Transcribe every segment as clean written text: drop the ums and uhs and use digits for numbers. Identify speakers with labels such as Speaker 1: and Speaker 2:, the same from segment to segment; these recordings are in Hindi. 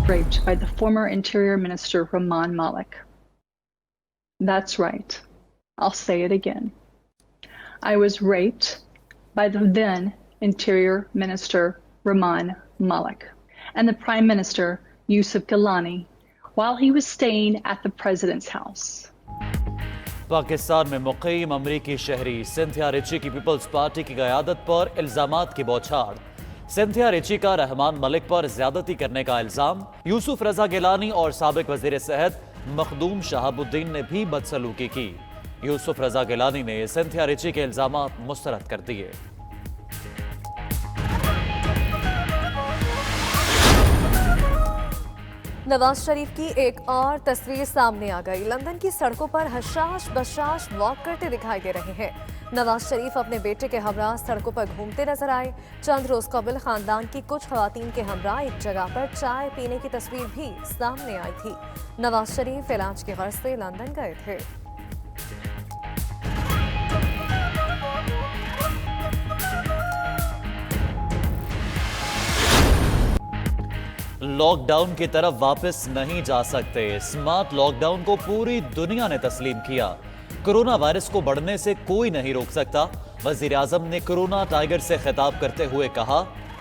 Speaker 1: raped by the former Interior Minister Rahman Malik. That's right. I'll say it again. I was raped by the then Interior Minister Rahman Malik and the Prime Minister Yusuf Gilani while he was staying at the President's house.
Speaker 2: Pakistan में मुक़ीम अमरीकी शहरी सिंथिया रिची की पीपल्स पार्टी की क़यादत पर इल्ज़ामात की बौछार। सिंथिया रिची का रहमान मलिक पर ज्यादती करने का इल्ज़ाम। यूसुफ रजा गिलानी और साबिक वज़ीर सेहत मखदूम शहाबुद्दीन ने भी बदसलूकी की। यूसुफ रजा गिलानी ने सिंथिया रिची के इल्ज़ामात मुस्तरद कर दिए।
Speaker 3: नवाज शरीफ की एक और तस्वीर सामने आ गई। लंदन की सड़कों पर हशाश बशाश वॉक करते दिखाई दे रहे हैं। नवाज शरीफ अपने बेटे के हमरा सड़कों पर घूमते नजर आए। चंद रोज कबल खानदान की कुछ खवातीन के हमरा एक जगह पर चाय पीने की तस्वीर भी सामने आई थी। नवाज शरीफ इलाज की गर्ज से लंदन गए थे।
Speaker 2: लॉकडाउन की तरफ वापस नहीं जा सकते। स्मार्ट लॉकडाउन को पूरी दुनिया ने तस्लीम किया। कोरोना वायरस को बढ़ने से कोई नहीं रोक सकता। वजीर आजम ने कोरोना टाइगर से खिताब करते हुए कहा,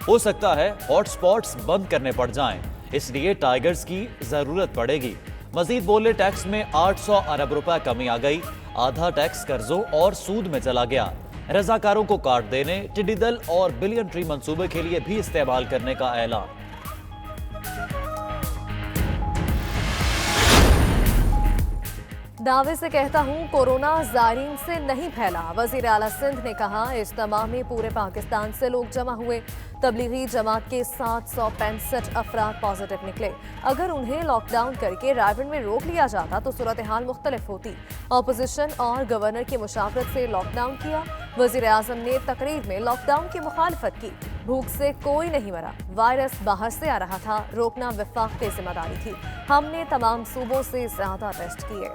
Speaker 2: हो सकता है हॉटस्पॉट्स बंद करने पड़ जाएं, इसलिए टाइगर्स की जरूरत पड़ेगी। मजीद बोले, टैक्स में 800 अरब रुपए कमी आ गई। आधा टैक्स कर्जों और सूद में चला गया। रजाकारों को कार्ड देने, टिड्डी दल और बिलियन ट्री मंसूबे के लिए भी इस्तेमाल करने का ऐलान।
Speaker 3: दावे से कहता हूं, कोरोना जायरीन से नहीं फैला। वजीर आला सिंध ने कहा, इज्तिमा में पूरे पाकिस्तान से लोग जमा हुए। तबलीगी जमात के 765 अफराद पॉजिटिव निकले। अगर उन्हें लॉकडाउन करके रायबन में रोक लिया जाता तो सूरत हाल मुख्तलिफ होती। अपोजिशन और गवर्नर की मुशावरत से लॉकडाउन किया। वजीर आजम ने तकरीर में लॉकडाउन की मुखालफत की। भूख से कोई नहीं मरा, वायरस बाहर से आ रहा था, रोकना वफाक की जिम्मेदारी थी। हमने तमाम सूबों से ज्यादा टेस्ट किए।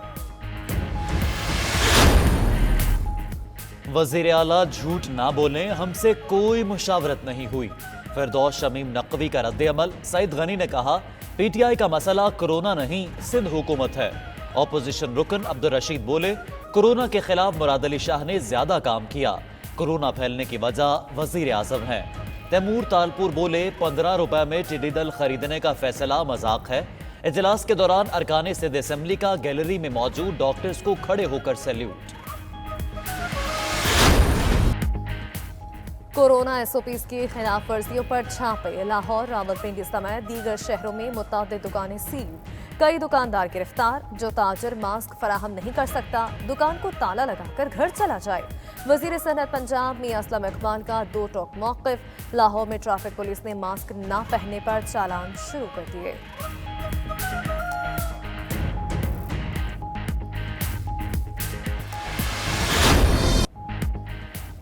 Speaker 2: वजीर आला झूठ ना बोले, हमसे कोई मुशावरत नहीं हुई। फिरदौस शमीम नकवी का रद्द अमल। सईद गनी ने कहा, पीटीआई का मसला कोरोना नहीं, सिंध हुकूमत है। ऑपोजिशन रुकन अब्दुल रशीद बोले, कोरोना के खिलाफ मुराद अली शाह ने ज्यादा काम किया। कोरोना फैलने की वजह वजीर आजम है। तैमूर तालपुर बोले, 15 रुपए में टिड्डी दल खरीदने का फैसला मजाक है। इजलास के दौरान अरकान सिंध असेंबली का गैलरी में मौजूद डॉक्टर्स को खड़े होकर सैल्यूट।
Speaker 3: कोरोना एसओपीज की खिलाफ वर्जियों पर छापे। लाहौर, रावलपिंडी समेत दीगर शहरों में मुतअद्दिद दुकानें सील। कई दुकानदार गिरफ्तार। जो ताजर मास्क फराहम नहीं कर सकता, दुकान को ताला लगाकर घर चला जाए। वजीर सनअत पंजाब मियां असलम इकबाल का 2 टोक मौक़िफ। लाहौर में ट्रैफिक पुलिस ने मास्क न पहनने पर चालान शुरू कर दिए।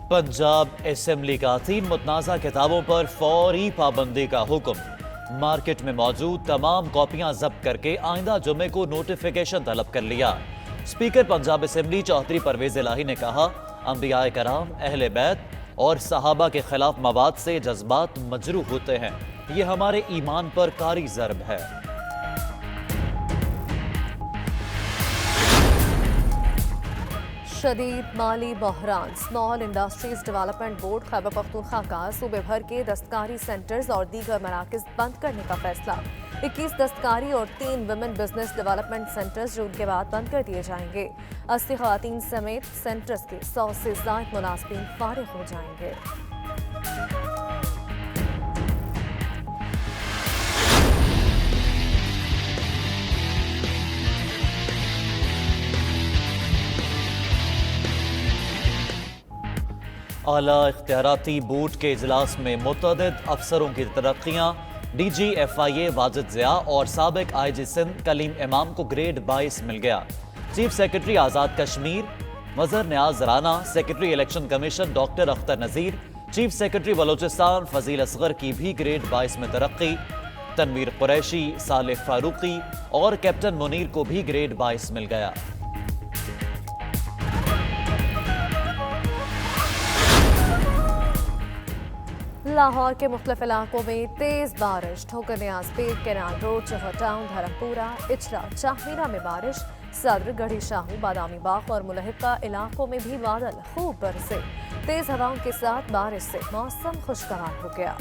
Speaker 2: पंजाब असेंबली का 3 मुतनाज़ा किताबों पर फौरी पाबंदी का हुक्म। मार्केट में मौजूद तमाम कॉपियां जब्त करके आइंदा जुमे को नोटिफिकेशन तलब कर लिया। स्पीकर पंजाब असेंबली चौधरी परवेज इलाही ने कहा, अंबियाए कराम, अहले बैत और सहाबा के खिलाफ मवाद से जज्बात मजरूह होते हैं। ये हमारे ईमान पर कारी ज़र्ब है।
Speaker 3: शदीद माली बहरान। Small industries development board Khyber Pakhtunkhwa का सूबे भर के दस्तकारी सेंटर्स और दीगर मराकज बंद करने का फैसला। 21 दस्तकारी और 3 वुमेन बिजनेस डेवलपमेंट सेंटर्स जून के बाद बंद कर दिए जाएंगे। 80 खवातीन समेत सेंटर्स के 100 से ज़ायद मुलाजमीन फारिग हो जाएंगे।
Speaker 2: आला इख्तियाराती बोर्ड के इजलास में मुतअद्दिद अफसरों की तरक्कियाँ। DGFIA वाजिद ज़िया और साबिक IG सिंध कलीम इमाम को ग्रेड 22 मिल गया। Chief secretary Azad Kashmir Mazhar Niaz Rana, secretary election commission doctor Akhtar Nazir, chief secretary Balochistan Fazil Asghar की भी ग्रेड 22 में तरक्की। तनवीर कुरैशी, सालेह फारूकी और कैप्टन मुनीर को भी ग्रेड 22 मिल गया।
Speaker 3: लाहौर के मुख्तलिफ इलाकों में तेज बारिश, ठोकर न्याज पेट, केनाल रोड, जौहर टाउन, धर्मपुरा, इचरा, चाहमीरा में बारिश, सदर, गढ़ी शाहू, बादामी बाग और मुलहिका इलाकों में भी बादल खूब बरसे। तेज हवाओं के साथ बारिश से मौसम खुशगवार हो गया।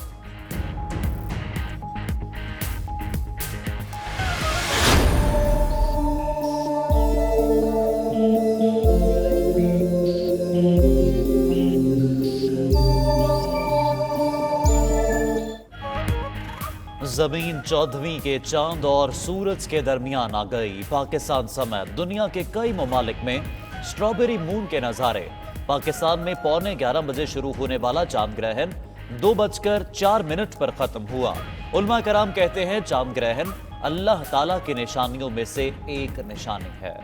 Speaker 2: जमीन 14वीं के चांद और सूरज के दरमियान आ गई। पाकिस्तान समेत दुनिया के कई ममालिक में स्ट्रॉबेरी मून के नजारे। पाकिस्तान में 11:15 बजे शुरू होने वाला चांद ग्रहण 2:04 पर खत्म हुआ। उलमा कराम कहते हैं चांद ग्रहण अल्लाह ताला की निशानियों में से एक निशानी है।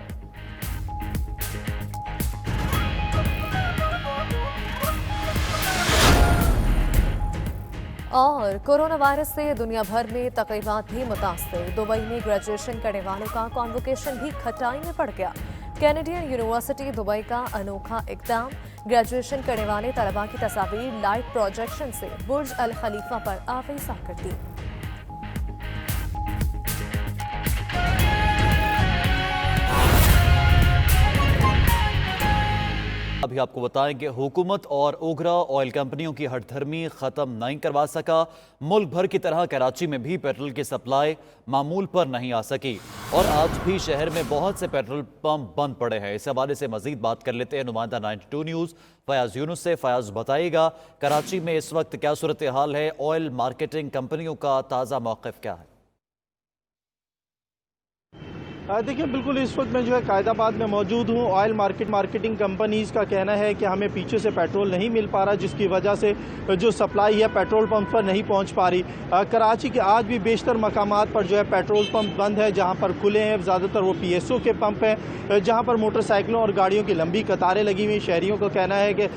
Speaker 3: और कोरोना वायरस से दुनिया भर में तकरीबात भी मुतासर। दुबई में ग्रेजुएशन करने वालों का कॉन्वोकेशन भी खतराई में पड़ गया। कैनेडियन यूनिवर्सिटी दुबई का अनोखा इक़दाम, ग्रेजुएशन करने वाले तलबा की तस्वीर लाइट प्रोजेक्शन से बुर्ज अल खलीफा पर आवेज़ा कर दी।
Speaker 2: अभी आपको बताएं कि हुकूमत और ओगरा ऑयल कंपनियों की हठधर्मी खत्म नहीं करवा सका। मुल्क भर की तरह कराची में भी पेट्रोल की सप्लाई मामूल पर नहीं आ सकी और आज भी शहर में बहुत से पेट्रोल पंप बंद पड़े हैं। इस हवाले से मजीद बात कर लेते हैं नुमाइंदा 92 न्यूज़ फयाज यूनुस से। फयाज बताइएगा, कराची में इस वक्त क्या सूरत हाल है? ऑयल मार्केटिंग कंपनियों का ताज़ा मौक़िफ़ क्या है?
Speaker 4: देखिए, बिल्कुल इस वक्त मैं जो है कायदाबाद में मौजूद हूँ। ऑयल मार्केटिंग कंपनीज़ का कहना है कि हमें पीछे से पेट्रोल नहीं मिल पा रहा, जिसकी वजह से जो सप्लाई है पेट्रोल पंप पर नहीं पहुँच पा रही। कराची के आज भी बेशतर मकामात पर जो है पेट्रोल पंप बंद है। जहाँ पर खुले हैं ज़्यादातर वो PSO के पंप हैं, जहाँ पर मोटरसाइकिलों और गाड़ियों की लंबी कतारें लगी हुई। शहरियों का कहना है कि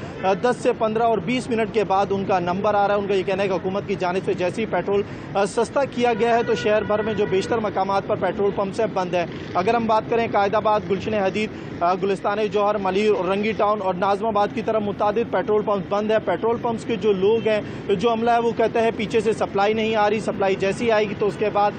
Speaker 4: 10 से 15 और 20 मिनट के बाद उनका नंबर आ रहा है। उनका ये कहना है कि हुकूमत की जानिब से जैसे ही पेट्रोल सस्ता किया गया है तो शहर भर में जो बेशतर मकामात पर पेट्रोल पंप से बंद है। अगर हम बात करें कायदाबाद, गुलशन हदीद, गुलिस्तान जौहर, मलिर, रंगी टाउन और नाजमाबाद की तरफ मुतादिद पेट्रोल पंप बंद है। पेट्रोल पंप्स के जो लोग हैं, जो अमला है, वो कहते हैं पीछे से सप्लाई नहीं आ रही। सप्लाई जैसी आएगी तो उसके बाद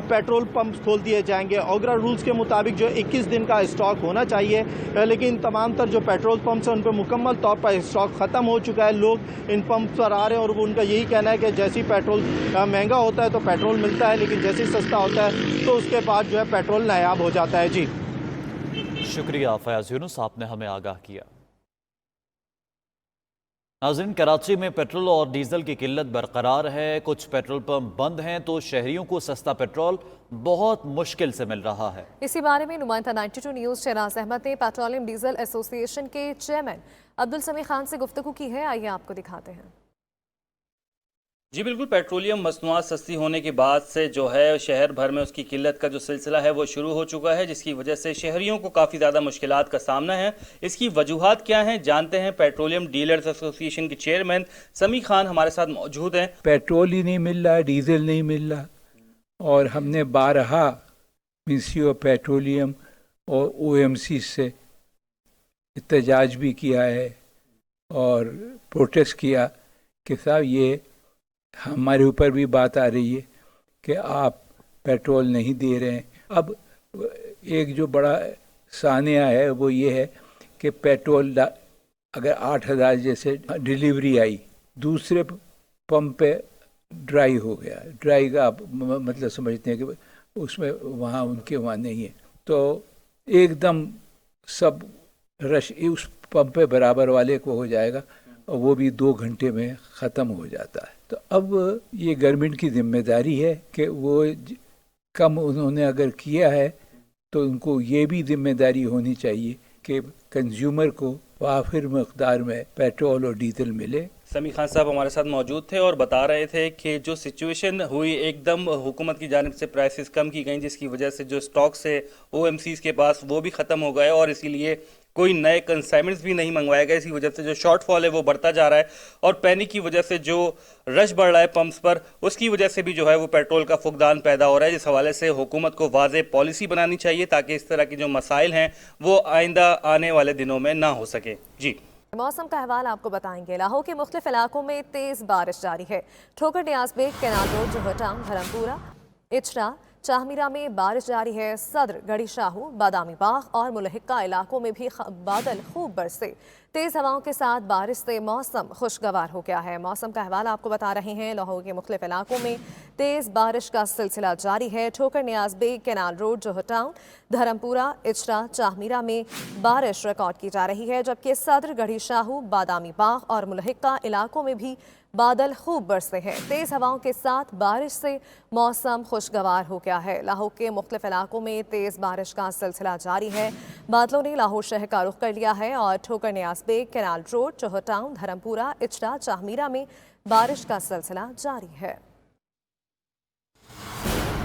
Speaker 4: पेट्रोल पंप्स खोल दिए जाएंगे। ओगरा रूल्स के मुताबिक जो 21 दिन का स्टॉक होना चाहिए, लेकिन तमाम तर जो पेट्रोल पंप्स हैं उन पर मुकम्मल तौर पर स्टॉक ख़त्म हो चुका है। लोग इन पंप पर आ रहे हैं और वो उनका यही कहना है कि जैसे ही पेट्रोल महंगा होता है तो पेट्रोल मिलता है, लेकिन जैसे ही सस्ता होता है तो उसके बाद जो है पेट्रोल नायाब हो जाता है। जी
Speaker 2: शुक्रिया फयाज यूनुस, आपने हमें आगाह किया। नाज़रीन, कराची में पेट्रोल और डीजल की किल्लत बरकरार है। कुछ पेट्रोल पंप बंद हैं तो शहरियों को सस्ता पेट्रोल बहुत मुश्किल से मिल रहा है।
Speaker 3: इसी बारे में नुमाइंदा 92 न्यूज़ शहनाज अहमद ने पेट्रोलियम डीजल एसोसिएशन के चेयरमैन अब्दुल समी खान से गुफ्तगू की है। आइए आपको दिखाते हैं।
Speaker 5: जी बिल्कुल, पेट्रोलियम मसनूआत सस्ती होने के बाद से जो है शहर भर में उसकी किल्लत का जो सिलसिला है वो शुरू हो चुका है, जिसकी वजह से शहरियों को काफ़ी ज़्यादा मुश्किलात का सामना है। इसकी वजूहात क्या हैं, जानते हैं। पेट्रोलियम डीलर्स एसोसिएशन के चेयरमैन समी खान हमारे साथ मौजूद हैं।
Speaker 6: पेट्रोल ही नहीं मिल रहा, डीजल नहीं मिल रहा और हमने बारहा मिनिस्ट्री ऑफ पेट्रोलियम और OMC से एहतजाज भी किया है और प्रोटेस्ट किया कि साहब ये हमारे ऊपर भी बात आ रही है कि आप पेट्रोल नहीं दे रहे हैं। अब एक जो बड़ा सानिया है वो ये है कि पेट्रोल अगर 8,000 जैसे डिलीवरी आई, दूसरे पंप पे ड्राई हो गया। ड्राई का आप मतलब समझते हैं कि उसमें वहाँ उनके वहाँ नहीं है, तो एकदम सब रश उस पंप पे बराबर वाले को हो जाएगा और वो भी 2 घंटे में ख़त्म हो जाता है। तो अब ये गवर्नमेंट की जिम्मेदारी है कि वो कम उन्होंने अगर किया है तो उनको ये भी जिम्मेदारी होनी चाहिए कि कंज्यूमर को वाफिर मकदार में पेट्रोल और डीजल मिले।
Speaker 5: समी खान साहब हमारे साथ मौजूद थे और बता रहे थे कि जो सिचुएशन हुई, एकदम हुकूमत की जानिब से प्राइसेस कम की गई, जिसकी वजह से जो स्टॉक से OMCs के पास वो भी ख़त्म हो गए और इसीलिए कोई नए कंसाइनमेंट्स भी नहीं मंगवाया गया। इसी वजह से जो शॉर्टफॉल है वो बढ़ता जा रहा है और पैनिक की वजह से जो रश बढ़ रहा है पंप्स पर, उसकी वजह से भी जो है वो पेट्रोल का फुकदान पैदा हो रहा है। जिस हवाले से हुकूमत को वाज़ेह पॉलिसी बनानी चाहिए ताकि इस तरह की जो मसाइल हैं वो आइंदा आने वाले दिनों में ना हो सके। जी
Speaker 3: मौसम का अहवाल आपको बताएंगे। लाहौर के मुख्तलिफ इलाकों में तेज बारिश जारी है। ठोकर न्याज बेग, कैनाल रोड, जोहरटाउन, धर्मपुरा, इचरा, चाहमीरा में बारिश जारी है। सदर, गढ़ी शाहू, बादामी बाग और मुलहिका इलाकों में भी बादल खूब बरसे। तेज हवाओं के साथ बारिश से मौसम खुशगवार हो गया है। मौसम का अहवाल आपको बता रहे हैं। लाहौर के मुख्तलिफ इलाकों में तेज बारिश का सिलसिला जारी है। ठोकर न्याज बेग, कैनाल रोड, जोहरटाउन, धर्मपुरा, इचरा, चाहमीरा में बारिश रिकॉर्ड की जा रही है, जबकि सदर, गढ़ी शाहू, बादामी बाग और मुलहिका इलाकों में भी बादल खूब बरसे हैं। तेज हवाओं के साथ बारिश से मौसम खुशगवार हो गया है। लाहौर के मुख्तलिफ इलाकों में तेज बारिश का सिलसिला जारी है। बादलों ने लाहौर शहर का रुख कर लिया है और ठोकर न्याज बेग, कैनाल रोड, जोहरटाउन, धर्मपुरा, इचरा, चाहमीरा में बारिश का सिलसिला जारी है।